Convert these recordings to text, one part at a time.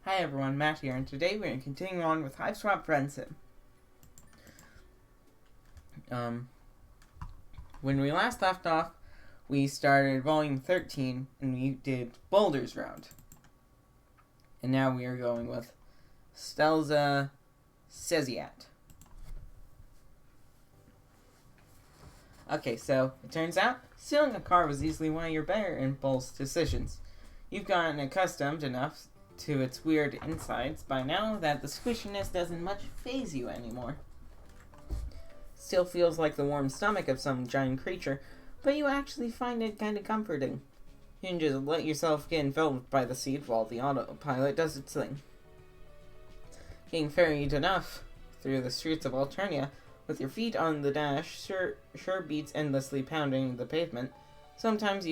Hi everyone, Matt here, and today we're going to continue on with HiveSwap FriendSim. When we last left off, we started volume 13, and we did Boulder's Round. And now we are going with Stelza Seziat. Okay, so it turns out, stealing a car was easily one of your better impulse decisions. You've gotten accustomed enough to its weird insides by now that the squishiness doesn't much faze you anymore. Still feels like the warm stomach of some giant creature, but you actually find it kind of comforting. You can just let yourself get enveloped by the seat while the autopilot does its thing. Getting ferried enough through the streets of Alternia with your feet on the dash sure beats endlessly pounding the pavement. Sometimes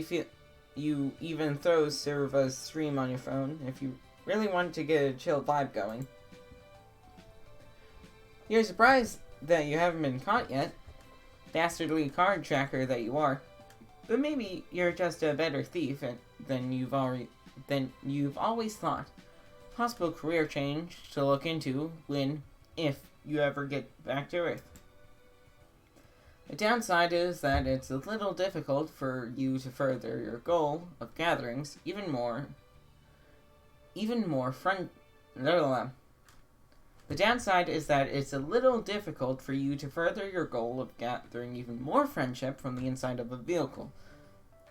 you even throw Serva's stream on your phone if you really want to get a chill vibe going. You're surprised that you haven't been caught yet, dastardly card tracker that you are. But maybe you're just a better thief than you've always thought. Possible career change to look into if you ever get back to Earth. The downside is that it's a little difficult for you to further your goal of gatherings even more friend. The downside is that it's a little difficult for you to further your goal of gathering even more friendship from the inside of a vehicle.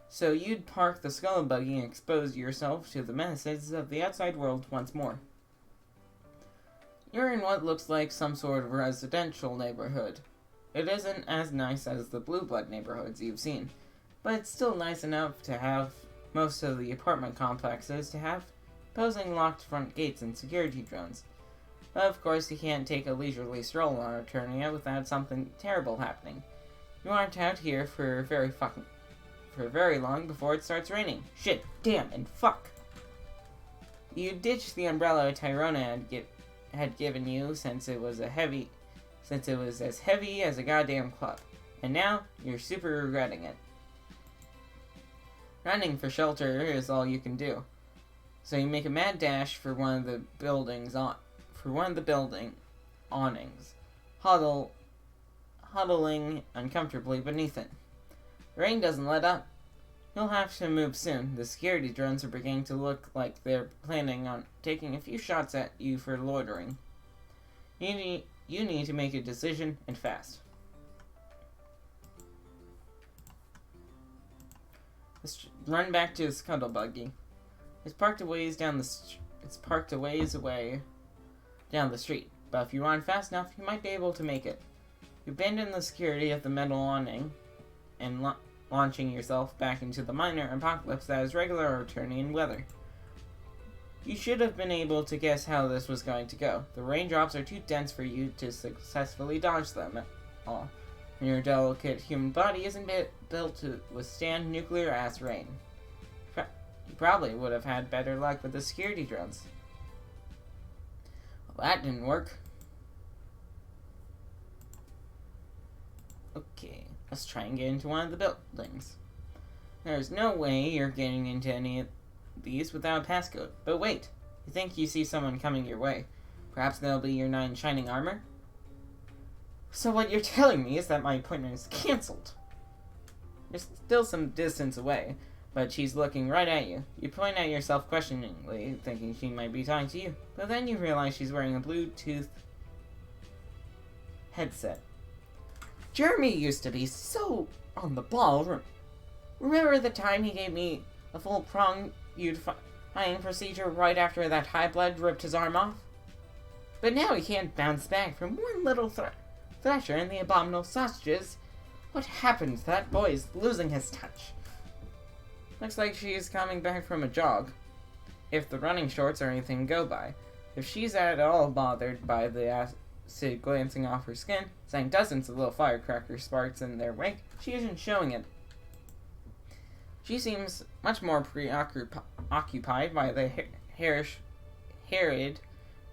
So you'd park the skull buggy and expose yourself to the menaces of the outside world once more. You're in what looks like some sort of residential neighborhood. It isn't as nice as the blue blood neighborhoods you've seen, but it's still nice enough to have most of the apartment complexes to have posing locked front gates and security drones. But of course, you can't take a leisurely stroll on Eternia without something terrible happening. You aren't out here for very long before it starts raining. Shit, damn, and fuck. You ditched the umbrella Tyrona had given you since it was as heavy as a goddamn club, and now you're super regretting it. Running for shelter is all you can do. So you make a mad dash for one of the building awnings, huddling uncomfortably beneath it. The rain doesn't let up. You'll have to move soon. The security drones are beginning to look like they're planning on taking a few shots at you for loitering. You need to make a decision, and fast. Let's run back to the scuttle buggy. It's parked a ways away down the street, but if you run fast enough, you might be able to make it. You abandon the security of the metal awning and launching yourself back into the minor apocalypse that is regular Eternian weather. You should have been able to guess how this was going to go. The raindrops are too dense for you to successfully dodge them at all, and your delicate human body isn't built to withstand nuclear-ass rain. You probably would have had better luck with the security drones. Well, that didn't work. Okay, let's try and get into one of the buildings. There's no way you're getting into any of these without a passcode. But wait, you think you see someone coming your way. Perhaps they'll be your 9 shining armor? So what you're telling me is that my appointment is cancelled. You're still some distance away, but she's looking right at you. You point at yourself questioningly, thinking she might be talking to you. But then you realize she's wearing a Bluetooth headset. Jeremy used to be so on the ball. Remember the time he gave me a full prong beautifying procedure right after that high blood ripped his arm off? But now he can't bounce back from one little thrasher and the abominable sausages. What happened? That boy's losing his touch. Looks like she's coming back from a jog, if the running shorts or anything go by. If she's at all bothered by the acid glancing off her skin, setting dozens of little firecracker sparks in their wake, she isn't showing it. She seems much more preoccupied by the harried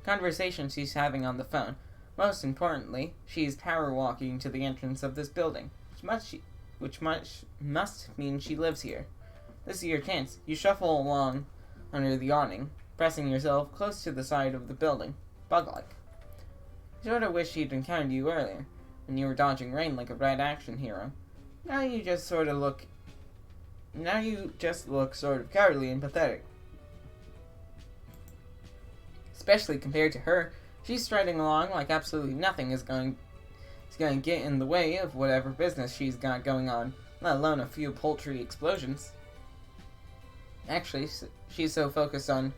conversation she's having on the phone. Most importantly, she's power walking to the entrance of this building, which must mean she lives here. This is your chance. You shuffle along under the awning, pressing yourself close to the side of the building, bug-like. You sort of wish he'd encountered you earlier, when you were dodging rain like a red action hero. Now you just look sort of cowardly and pathetic. Especially compared to her, she's striding along like absolutely nothing is going to get in the way of whatever business she's got going on, let alone a few poultry explosions. Actually, she's so focused on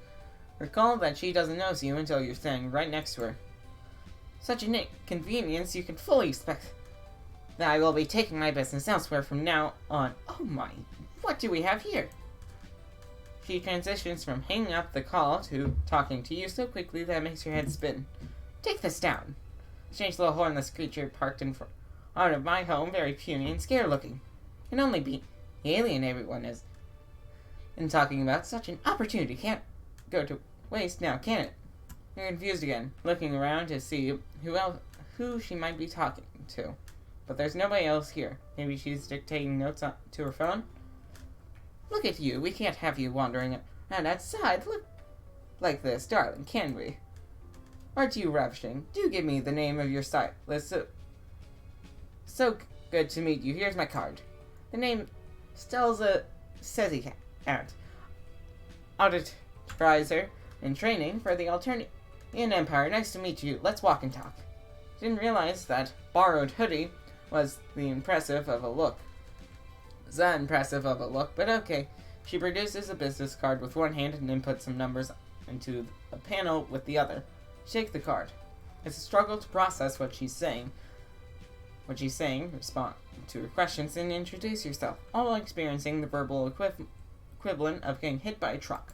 her call that she doesn't notice you until you're standing right next to her. Such an inconvenience, you can fully expect that I will be taking my business elsewhere from now on. Oh my, what do we have here? She transitions from hanging up the call to talking to you so quickly that it makes your head spin. Take this down. Strange little hornless creature parked in front of my home, very puny and scared looking. Can only be the alien everyone is. And talking about such an opportunity can't go to waste now, can it? You're confused again, looking around to see who she might be talking to. But there's nobody else here. Maybe she's dictating notes to her phone? Look at you. We can't have you wandering around outside. Look like this, darling, can we? Aren't you ravishing? Do give me the name of your stylist. So good to meet you. Here's my card. The name Stelza Sezzy Cat. Auditorizer in training for the Alternate Empire. Nice to meet you. Let's walk and talk. Didn't realize that borrowed hoodie was that impressive of a look, but okay. She produces a business card with one hand and inputs some numbers into a panel with the other. Shake the card. It's a struggle to process what she's saying, respond to her questions, and introduce yourself, all while experiencing the verbal equivalent of getting hit by a truck.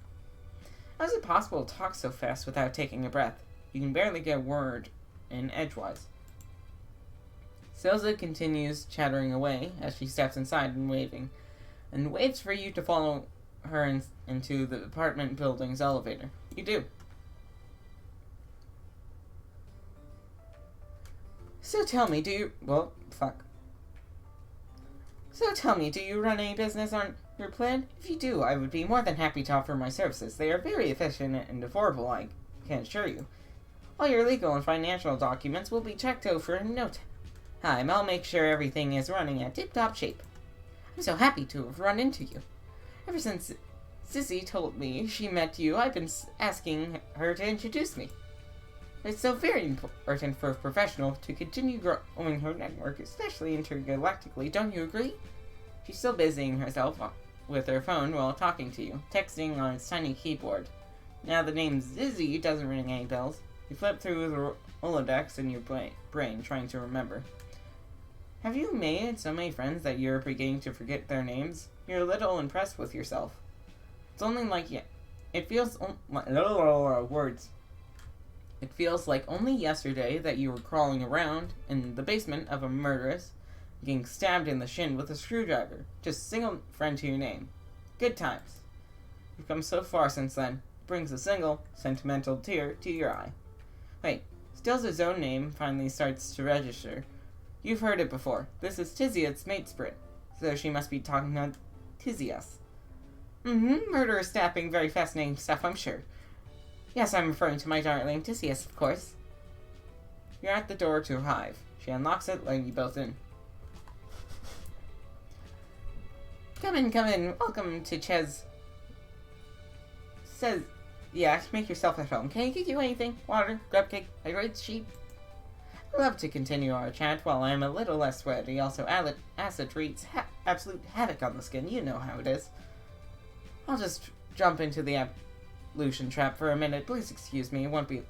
How is it possible to talk so fast without taking a breath? You can barely get a word in edgewise. Silza continues chattering away as she steps inside and waits for you to follow her into the apartment building's elevator. You do. So tell me, do you run any business on your plan? If you do, I would be more than happy to offer my services. They are very efficient and affordable, I can assure you. All your legal and financial documents will be checked over in no time. I'll make sure everything is running at tip-top shape. I'm so happy to have run into you. Ever since Sissy told me she met you, I've been asking her to introduce me. It's so very important for a professional to continue growing her network, especially intergalactically, don't you agree? She's still busying herself with her phone while talking to you, texting on its tiny keyboard. Now the name Zizzy doesn't ring any bells. You flip through the Rolodex in your brain, trying to remember. Have you made so many friends that you're beginning to forget their names? You're a little impressed with yourself. It's only like it feels like only yesterday that you were crawling around in the basement of a murderess, getting stabbed in the shin with a screwdriver. Just single friend to your name. Good times. You've come so far since then. It brings a single sentimental tear to your eye. Wait, Stilza's own name finally starts to register. You've heard it before. This is Tizia's mate sprint, so she must be talking about Tizias. Murderous stabbing, very fascinating stuff, I'm sure. Yes, I'm referring to my darling Tizias, of course. You're at the door to her hive. She unlocks it, letting you both in. Come in. Welcome to Ches. Says, yeah, make yourself at home. Can I get you anything? Water, grub cake, a great sheep? I'd love to continue our chat while I'm a little less sweaty. Also, acid wreaks absolute havoc on the skin. You know how it is. I'll just jump into the ablution trap for a minute. Please excuse me. It won't be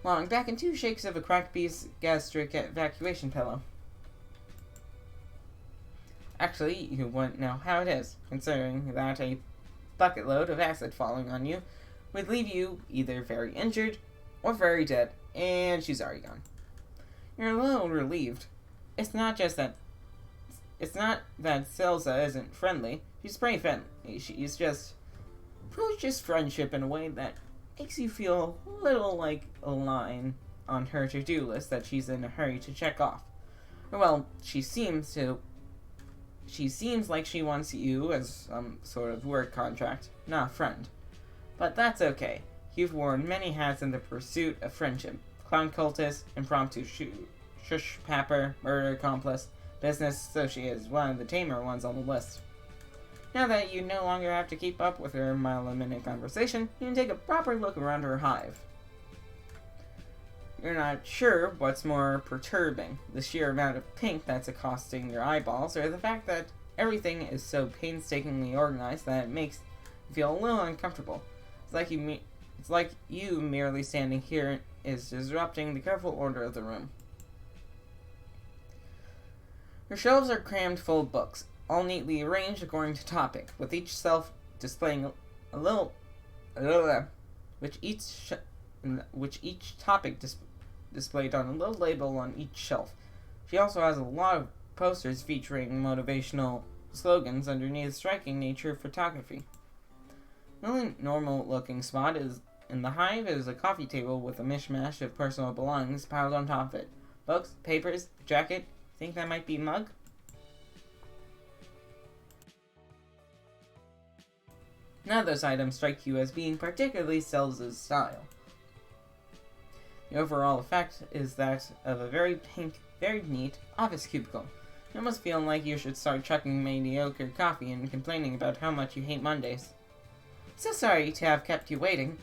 long. Back in 2 shakes of a cracked bee's gastric evacuation pillow. Actually, you wouldn't know how it is, considering that a bucket load of acid falling on you would leave you either very injured or very dead, and she's already gone. You're a little relieved. It's not that Silza isn't friendly. She's pretty friendly. She's just approaches friendship in a way that makes you feel a little like a line on her to-do list that she's in a hurry to check off. Well, she seems like she wants you as some sort of work contract, not a friend. But that's okay. You've worn many hats in the pursuit of friendship. Clown cultist, impromptu shush papper, murder accomplice, business associate is one of the tamer ones on the list. Now that you no longer have to keep up with her mile-a-minute conversation, you can take a proper look around her hive. You're not sure what's more perturbing, the sheer amount of pink that's accosting your eyeballs, or the fact that everything is so painstakingly organized that it makes you feel a little uncomfortable. It's like you merely standing here is disrupting the careful order of the room. Her shelves are crammed full of books, all neatly arranged according to topic, with each shelf displaying which each topic displayed on a little label on each shelf. She also has a lot of posters featuring motivational slogans underneath striking nature photography. The only normal-looking spot in the hive is a coffee table with a mishmash of personal belongings piled on top of it. Books, papers, jacket. Think that might be a mug? None of those items strike you as being particularly Sells' style. The overall effect is that of a very pink, very neat office cubicle. You almost feel like you should start chucking mediocre coffee and complaining about how much you hate Mondays. So sorry to have kept you waiting.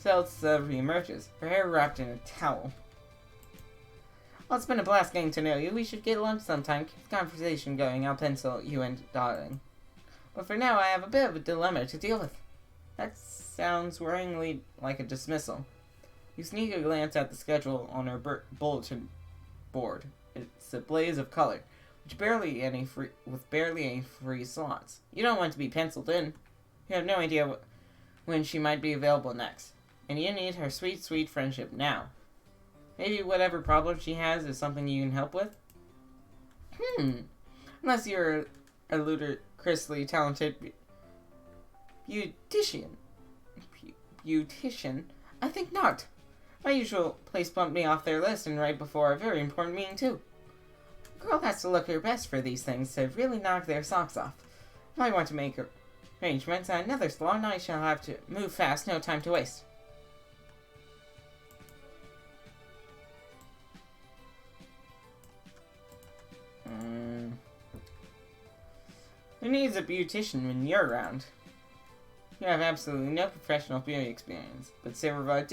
Seltz re-emerges, her hair wrapped in a towel. Well, it's been a blast getting to know you. We should get lunch sometime. Keep the conversation going. I'll pencil you in, darling. But for now, I have a bit of a dilemma to deal with. That sounds worryingly like a dismissal. You sneak a glance at the schedule on her bulletin board. It's a blaze of color, with barely any free slots. You don't want to be penciled in. You have no idea when she might be available next. And you need her sweet, sweet friendship now. Maybe whatever problem she has is something you can help with? Unless you're a ludicrously talented beautician, I think not. My usual place bumped me off their list and right before a very important meeting too. A girl has to look her best for these things to really knock their socks off. If I want to make arrangements at another salon, I shall have to move fast, no time to waste. Who needs a beautician when you're around? You have absolutely no professional beauty experience, but Saberva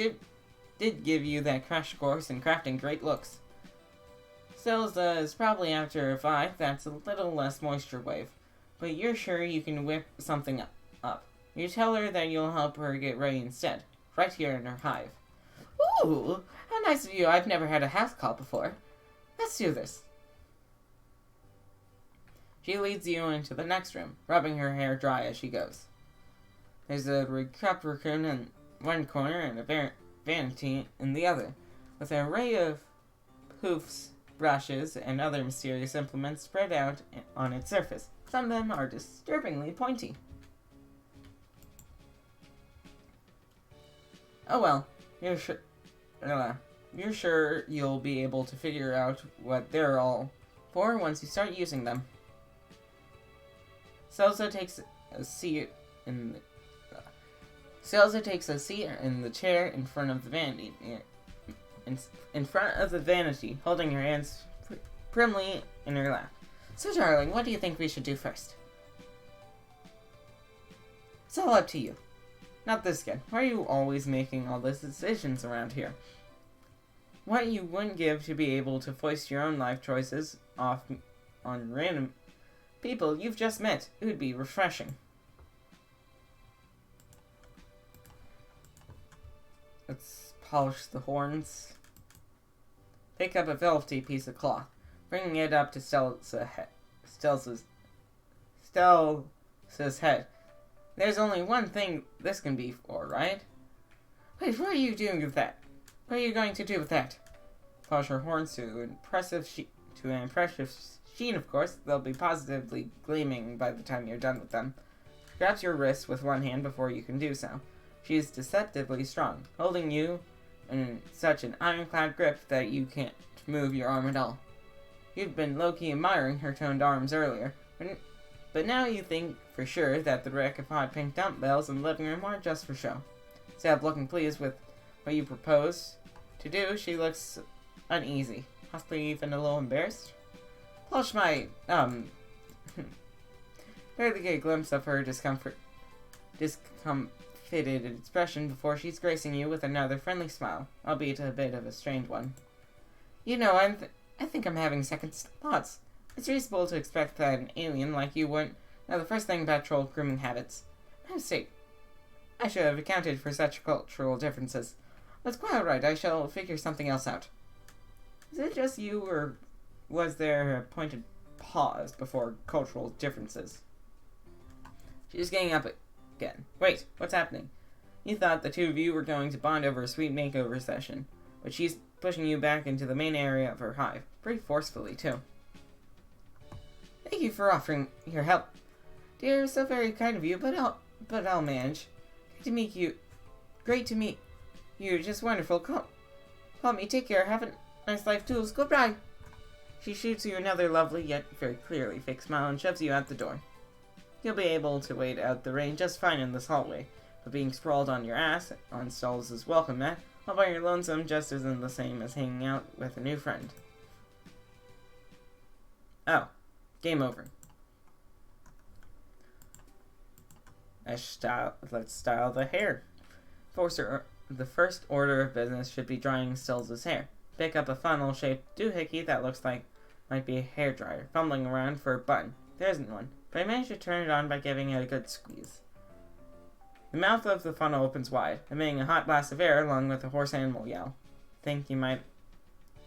did give you that crash course in crafting great looks. Silza is probably after a vibe that's a little less moisture wave, but you're sure you can whip something up. You tell her that you'll help her get ready instead, right here in her hive. Ooh, how nice of you. I've never had a house call before. Let's do this. She leads you into the next room, rubbing her hair dry as she goes. There's a cup raccoon in one corner and a vanity in the other, with an array of poofs, brushes, and other mysterious implements spread out on its surface. Some of them are disturbingly pointy. Oh well, you're sure you'll be able to figure out what they're all for once you start using them. Selza takes a seat in the chair in front of the vanity. In front of the vanity, holding her hands primly in her lap. So, darling, what do you think we should do first? It's all up to you. Not this again. Why are you always making all these decisions around here? What you wouldn't give to be able to foist your own life choices off on random people you've just met. It would be refreshing. Let's polish the horns. Pick up a velvety piece of cloth, bringing it up to Stelz's head. There's only one thing this can be for, right? Wait, what are you doing with that? What are you going to do with that? Polish her horns to an impressive sheen, of course. They'll be positively gleaming by the time you're done with them. Grabs your wrist with one hand before you can do so. She is deceptively strong, holding you in such an ironclad grip that you can't move your arm at all. You'd been low-key admiring her toned arms earlier, but now you think for sure that the rack of hot pink dumbbells in the living room are just for show. Instead of looking pleased with what you propose to do, she looks uneasy, possibly even a little embarrassed. Plush might, barely get a glimpse of her discomfited expression before she's gracing you with another friendly smile, albeit a bit of a strained one. You know, I think I'm having second thoughts. It's reasonable to expect that an alien like you wouldn't know the first thing about troll grooming habits. My mistake. I should have accounted for such cultural differences. That's quite alright, I shall figure something else out. Is it just you, or was there a pointed pause before cultural differences? She's getting up again. Wait, what's happening? You thought the two of you were going to bond over a sweet makeover session, but she's pushing you back into the main area of her hive, pretty forcefully, too. Thank you for offering your help. Dear, so very kind of you, but I'll manage. Great to meet you. Just wonderful. Call me. Take care. Have a nice life, tools. Goodbye. She shoots you another lovely, yet very clearly fake smile and shoves you out the door. You'll be able to wait out the rain just fine in this hallway, but being sprawled on your ass on stalls is welcome mat, all by your lonesome just isn't the same as hanging out with a new friend. Oh. Game over. Let's style the hair. The first order of business should be drying Stills' hair. Pick up a funnel-shaped doohickey that looks like might be a hairdryer, fumbling around for a button. There isn't one, but I managed to turn it on by giving it a good squeeze. The mouth of the funnel opens wide, emitting a hot blast of air along with a hoarse animal yell. Think you might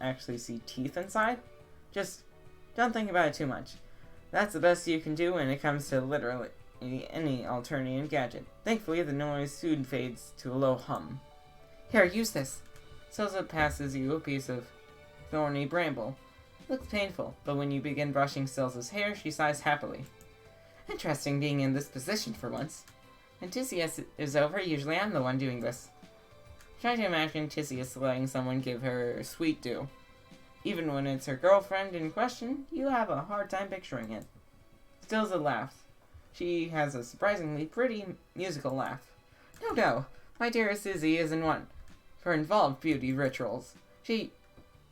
actually see teeth inside? Just don't think about it too much. That's the best you can do when it comes to literally any Alternian gadget. Thankfully, the noise soon fades to a low hum. Here, use this. Silza passes you a piece of thorny bramble. Looks painful, but when you begin brushing Silza's hair, she sighs happily. Interesting being in this position for once. When Tisius is over, usually I'm the one doing this. Try to imagine Tisius letting someone give her sweet dew. Even when it's her girlfriend in question, you have a hard time picturing it. Stilza laughs. She has a surprisingly pretty musical laugh. No, my dearest Izzy isn't one for involved beauty rituals. She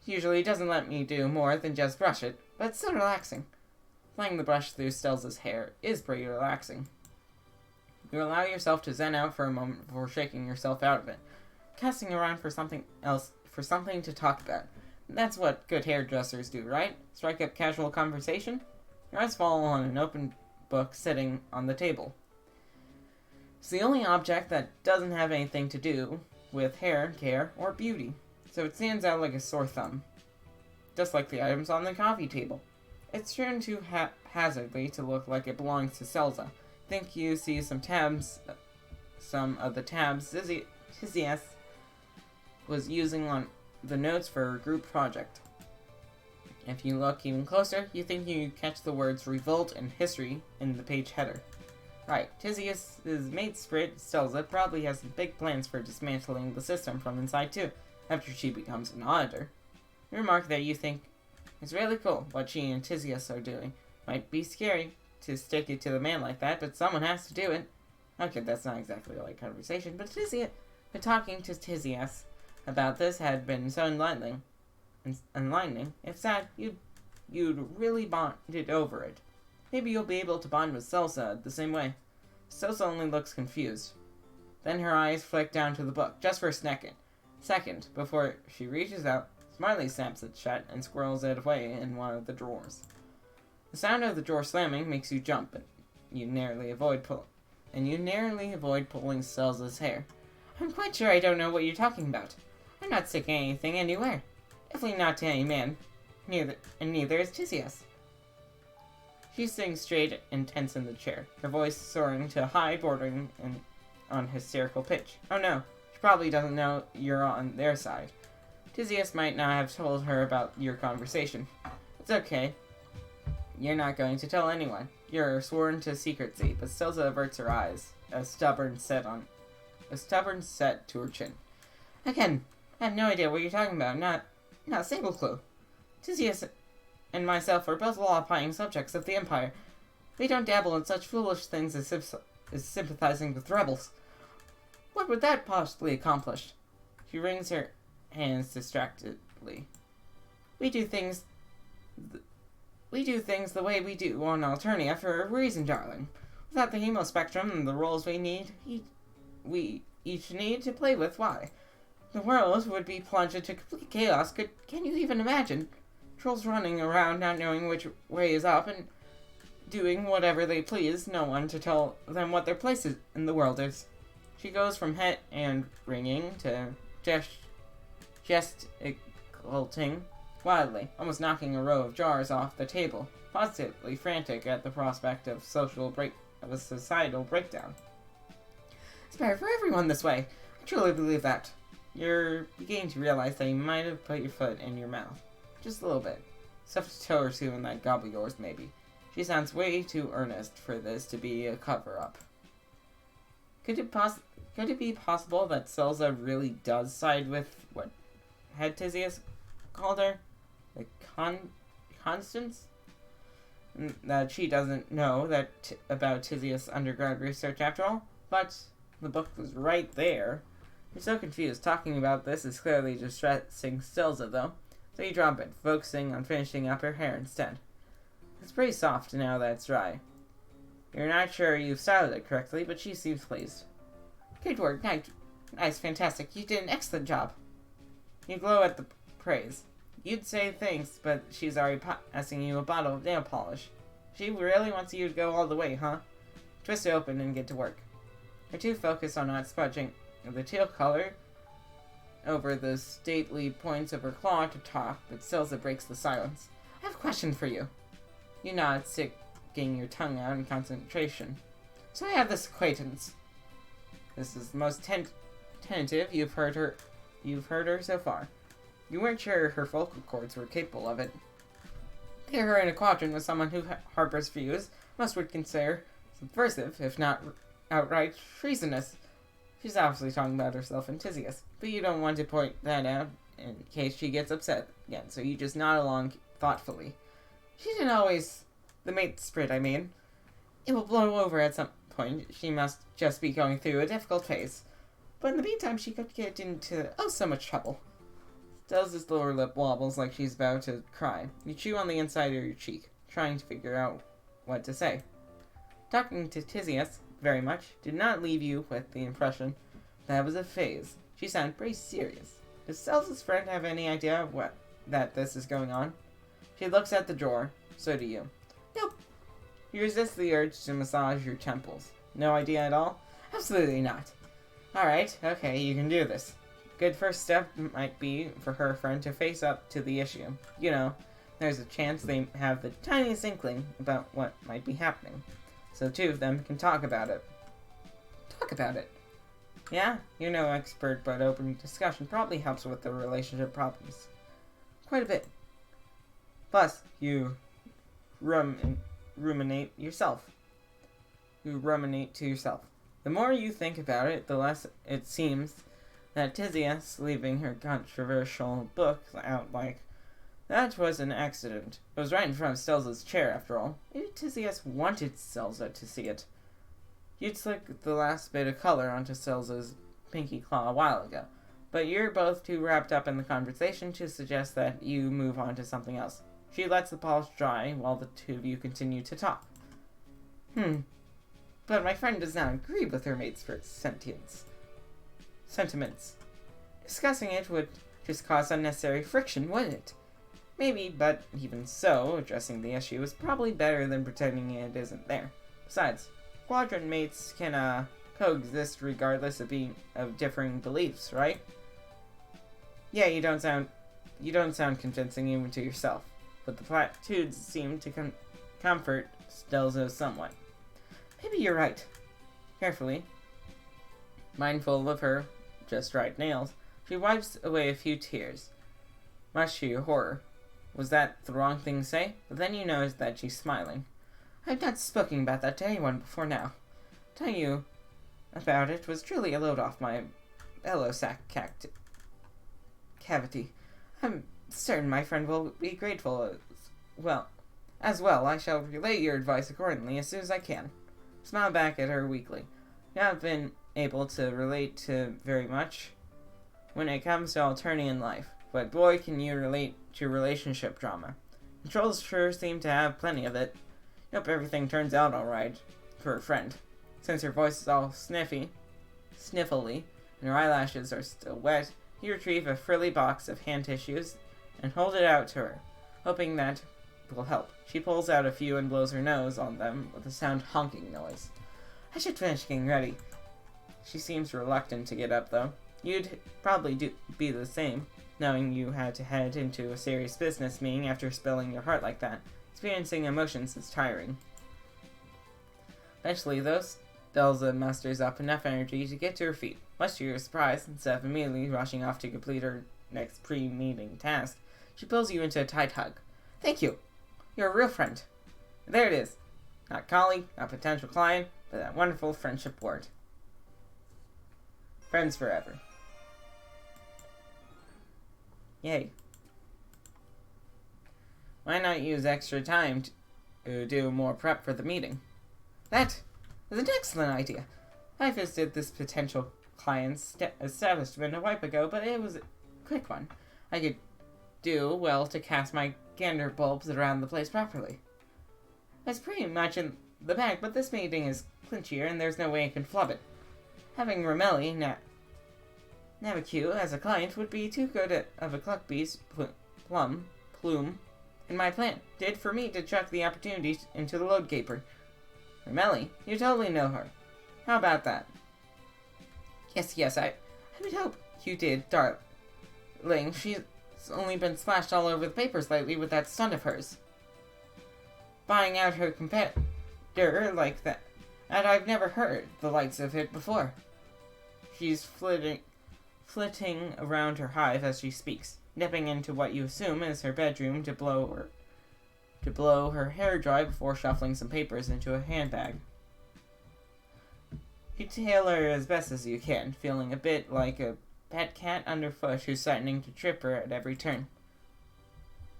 usually doesn't let me do more than just brush it, but it's so relaxing. Playing the brush through Stilza's hair is pretty relaxing. You allow yourself to zen out for a moment before shaking yourself out of it, casting around for something else, for something to talk about. That's what good hairdressers do, right? Strike up casual conversation? Your eyes fall on an open book sitting on the table. It's the only object that doesn't have anything to do with hair, care, or beauty, so it stands out like a sore thumb. Just like the items on the coffee table. It's turned too haphazardly to look like it belongs to Selza. Think you see some of the tabs Tisius was using on the notes for a group project. If you look even closer, you think you catch the words revolt and history in the page header. Right, Tisius' mate Sprit Stelza probably has some big plans for dismantling the system from inside too, after she becomes an auditor. You remark that you think it's really cool what she and Tisius are doing. Might be scary to stick it to the man like that, but someone has to do it. Okay, that's not exactly like conversation, but talking to Tisius about this had been so enlightening. If sad, you'd really bonded over it. Maybe you'll be able to bond with Selsa the same way. Selsa only looks confused. Then her eyes flick down to the book, just for a second, before she reaches out, smartly snaps it shut, and squirrels it away in one of the drawers. The sound of the drawer slamming makes you jump, and you narrowly avoid pulling Selsa's hair. I'm quite sure I don't know what you're talking about. I'm not sticking anything anywhere. Definitely not to any man. Neither is Tisius. She's sitting straight and tense in the chair, her voice soaring to high, bordering on hysterical pitch. Oh no, she probably doesn't know you're on their side. Tisius might not have told her about your conversation. It's okay. You're not going to tell anyone. You're sworn to secrecy, but Stilza averts her eyes, a stubborn set to her chin. Again, I have no idea what you're talking about. Not a single clue. Tisius and myself are both law-applying subjects of the Empire. We don't dabble in such foolish things as sympathizing with rebels. What What would that possibly accomplish? She wrings her hands distractedly. We do things the way we do on Alternia for a reason, darling. Without the hemo spectrum and the roles we each need to play with, why? The world would be plunged into complete chaos. Can you even imagine? Trolls running around not knowing which way is up and doing whatever they please, no one to tell them what their place in the world is. She goes from head and wringing to gesticulating wildly, almost knocking a row of jars off the table, positively frantic at the prospect of a societal breakdown. It's better for everyone this way. I truly believe that. You're beginning to realize that you might have put your foot in your mouth. Just a little bit. Stuffed a toe or two in that gob of yours, maybe. She sounds way too earnest for this to be a cover-up. Could it be possible that Selza really does side with what had Tizius called her? The Constance? That she doesn't know about Tizius' undergrad research after all? But the book was right there. You're so confused. Talking about this is clearly distressing Selza, though. So you drop it, focusing on finishing up her hair instead. It's pretty soft now that it's dry. You're not sure you've styled it correctly, but she seems pleased. Good work. Nice, fantastic. You did an excellent job. You glow at the praise. You'd say thanks, but she's already passing you a bottle of nail polish. She really wants you to go all the way, huh? Twist it open and get to work. Her two focus on not smudging the teal color over the stately points of her claw to talk, but Selza breaks the silence. I have a question for you. You nod, sticking your tongue out in concentration. So I have this acquaintance. This is the most tentative you've heard her so far. You weren't sure her vocal cords were capable of it. Pair her in a quadrant with someone who harbors views most would consider subversive, if not outright treasonous. She's obviously talking about herself and Tizius, but you don't want to point that out in case she gets upset again, so you just nod along thoughtfully. She didn't always... The mate spirit, I mean. It will blow over at some point. She must just be going through a difficult phase. But in the meantime, she could get into so much trouble. Selza's lower lip wobbles like she's about to cry. You chew on the inside of your cheek, trying to figure out what to say. Talking to Tizius very much did not leave you with the impression that was a phase. She sounded pretty serious. Does Selza's friend have any idea that this is going on? She looks at the drawer. So do you. Nope. You resist the urge to massage your temples. No idea at all? Absolutely not. Alright, okay, you can do this. Good first step might be for her friend to face up to the issue. You know, there's a chance they have the tiniest inkling about what might be happening. So the two of them can talk about it. Talk about it? Yeah, you're no expert, but open discussion probably helps with the relationship problems. Quite a bit. Plus, you ruminate yourself. You ruminate to yourself. The more you think about it, the less it seems that Tizius leaving her controversial book out like that was an accident. It was right in front of Selza's chair, after all. Maybe Tizius wanted Selza to see it. You'd slick the last bit of color onto Selza's pinky claw a while ago, but you're both too wrapped up in the conversation to suggest that you move on to something else. She lets the polish dry while the two of you continue to talk. But my friend does not agree with her mate's sentiments. Discussing it would just cause unnecessary friction, wouldn't it? Maybe, but even so, addressing the issue is probably better than pretending it isn't there. Besides, quadrant mates can coexist regardless of differing beliefs, right? Yeah, you don't sound convincing even to yourself, but the platitudes seem to comfort Selza somewhat. Maybe you're right. Carefully, mindful of her just right nails, she wipes away a few tears. Much to your horror. Was that the wrong thing to say? But then you notice that she's smiling. I've not spoken about that to anyone before now. Telling you about it was truly a load off my bellow sac cavity. I'm certain my friend will be grateful as well. I shall relay your advice accordingly as soon as I can. Smile back at her weakly. You have been able to relate to very much when it comes to alternating life, but boy can you relate to relationship drama. The trolls sure seem to have plenty of it. Hope everything turns out alright for a friend. Since her voice is all sniffly, and her eyelashes are still wet, you retrieve a frilly box of hand tissues and hold it out to her, hoping that will help. She pulls out a few and blows her nose on them with a sound honking noise. I should finish getting ready. She seems reluctant to get up, though. You'd probably be the same, knowing you had to head into a serious business meeting after spilling your heart like that. Experiencing emotions is tiring. Eventually, though, Stelza musters up enough energy to get to her feet. Much to your surprise, instead of immediately rushing off to complete her next pre-meeting task, she pulls you into a tight hug. Thank you. You're a real friend. There it is. Not colleague, not potential client, but that wonderful friendship word. Friends forever. Yay. Why not use extra time to do more prep for the meeting? That is an excellent idea. I visited this potential client's establishment a while ago, but it was a quick one. I could do well to cast my gander bulbs around the place properly. It's pretty much in the bag, but this meeting is clinchier and there's no way I can flub it. Having Romelli Navacu as a client would be too good of a cluckbee's plume in my plan. Did for me to chuck the opportunity into the load caper. Romelli, you totally know her. How about that? Yes, I would hope you did, darling. She's only been splashed all over the papers lately with that stunt of hers. Buying out her competitor like that. And I've never heard the likes of it before. She's flitting around her hive as she speaks, nipping into what you assume is her bedroom to blow her hair dry before shuffling some papers into a handbag. You tail her as best as you can, feeling a bit like a pet cat underfoot who's threatening to trip her at every turn.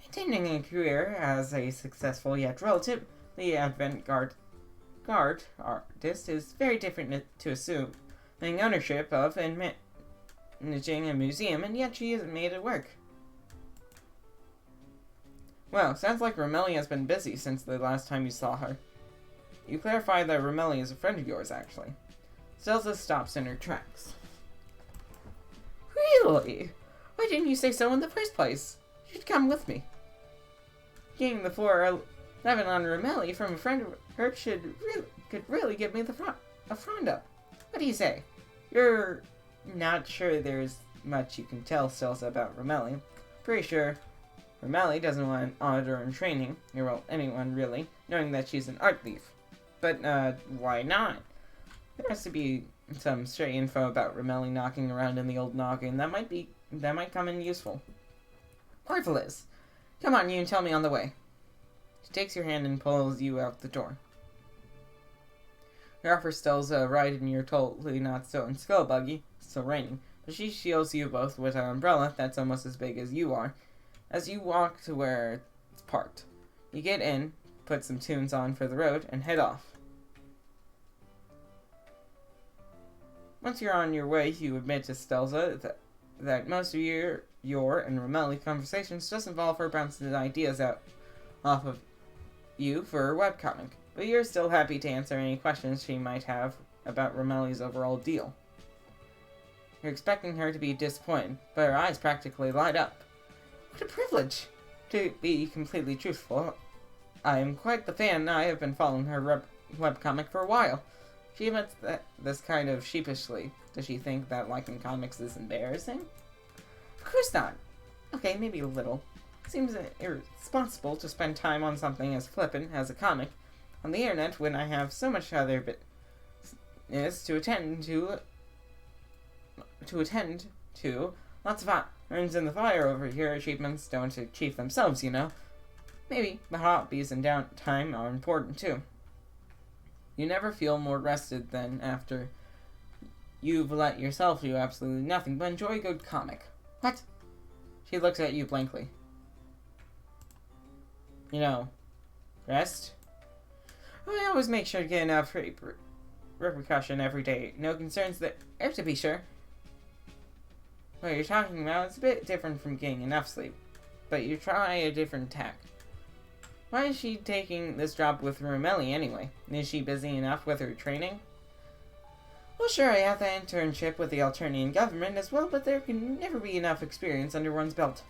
Maintaining a career as a successful yet relatively avant-garde artist is very different to assuming ownership of and managing a museum, and yet she hasn't made it work. Well, sounds like Romelli has been busy since the last time you saw her. You clarify that Romelli is a friend of yours, actually. Stelza stops in her tracks. Really? Why didn't you say so in the first place? You'd come with me. Getting the 411 on Romelli from a friend of hers could really give me a front up. What do you say? You're not sure there's much you can tell Stelza about Romelli. Pretty sure Romelli doesn't want an auditor in training, or anyone really, knowing that she's an art thief. But, why not? There has to be some stray info about Romelli knocking around in the old noggin that might come in useful. Marvelous! Come on, you and tell me on the way. She takes your hand and pulls you out the door. Her offer Stelza a ride in your totally not stolen skull buggy. It's still raining, but she shields you both with an umbrella that's almost as big as you are, as you walk to where it's parked. You get in, put some tunes on for the road, and head off. Once you're on your way, you admit to Stelza that most of your and Romelli conversations just involve her bouncing ideas off of you for a webcomic, but you're still happy to answer any questions she might have about Romelli's overall deal. You're expecting her to be disappointed, but her eyes practically light up. What a privilege! To be completely truthful, I am quite the fan. I have been following her webcomic for a while. She admits this kind of sheepishly. Does she think that liking comics is embarrassing? Of course not. Okay, maybe a little. Seems irresponsible to spend time on something as flippant as a comic on the internet when I have so much other business to attend to. Lots of irons in the fire over here. Achievements don't achieve themselves, you know. Maybe, but hobbies and downtime are important too. You never feel more rested than after you've let yourself do absolutely nothing but enjoy a good comic. What? She looks at you blankly. You know, rest? I always make sure to get enough repercussion every day. No concerns there, to be sure. What you're talking about is a bit different from getting enough sleep, but you try a different tack. Why is she taking this job with Romelli anyway? Is she busy enough with her training? Well, sure, I have the internship with the Alternian government as well, but there can never be enough experience under one's belt.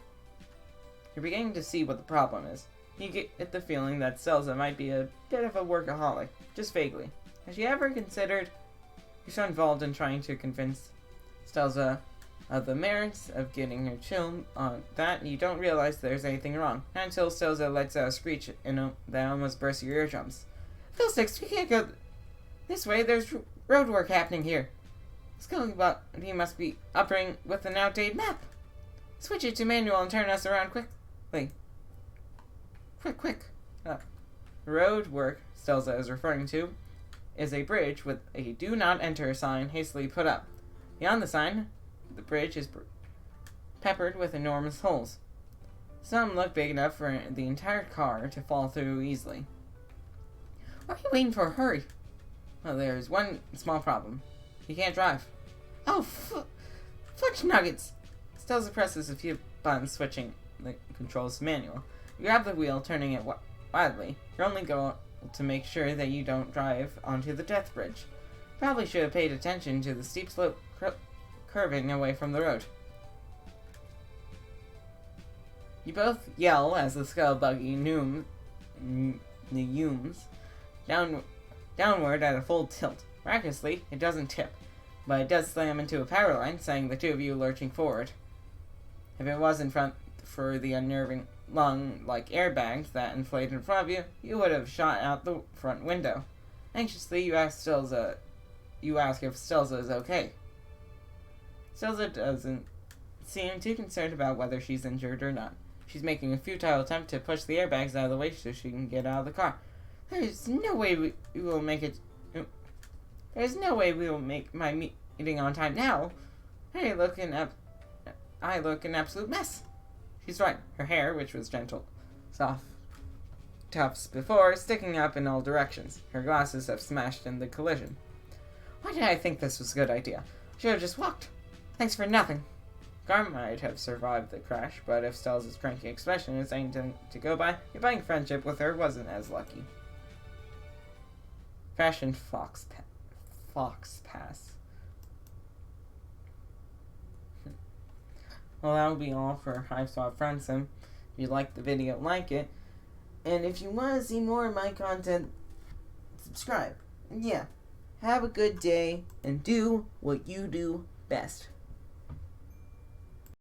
You're beginning to see what the problem is. You get the feeling that Stelza might be a bit of a workaholic, just vaguely. Has she ever considered you're so involved in trying to convince Stelza of the merits of getting her chill on that you don't realize there's anything wrong, not until Stelza lets out a screech that almost bursts your eardrums. Fiddlesticks, we can't go this way, there's road work happening here. He must be operating with an outdated map. Switch it to manual and turn us around quickly. Quick. Road work Stelza is referring to is a bridge with a do not enter sign hastily put up. Beyond the sign, the bridge is peppered with enormous holes. Some look big enough for the entire car to fall through easily. What are you waiting for? Hurry! Well, there's one small problem. You can't drive. Oh, fudge nuggets! Stelza presses a few buttons, switching the controls to manual. You grab the wheel, turning it wildly. Your only goal to make sure that you don't drive onto the death bridge. Probably should have paid attention to the steep slope curving away from the road. You both yell as the skull buggy zooms downward at a full tilt. Miraculously, it doesn't tip, but it does slam into a power line, sending the two of you lurching forward. If it wasn't for the unnerving lung-like airbags that inflated in front of you, you would have shot out the front window. Anxiously, you ask if Stelza is okay. Stelza doesn't seem too concerned about whether she's injured or not. She's making a futile attempt to push the airbags out of the way so she can get out of the car. There's no way we will make it. There's no way we will make my meeting on time now. I look an absolute mess. She's right. Her hair, which was gentle, soft tufts before, is sticking up in all directions. Her glasses have smashed in the collision. Why did I think this was a good idea? Should have just walked. Thanks for nothing. Gar might have survived the crash, but if Stelza's cranky expression is anything to go by, your budding friendship with her wasn't as lucky. Fashion Fox Pass. Well, that will be all for HiveSwap FriendSim. If you liked the video, like it. And if you want to see more of my content, subscribe. And yeah, have a good day and do what you do best.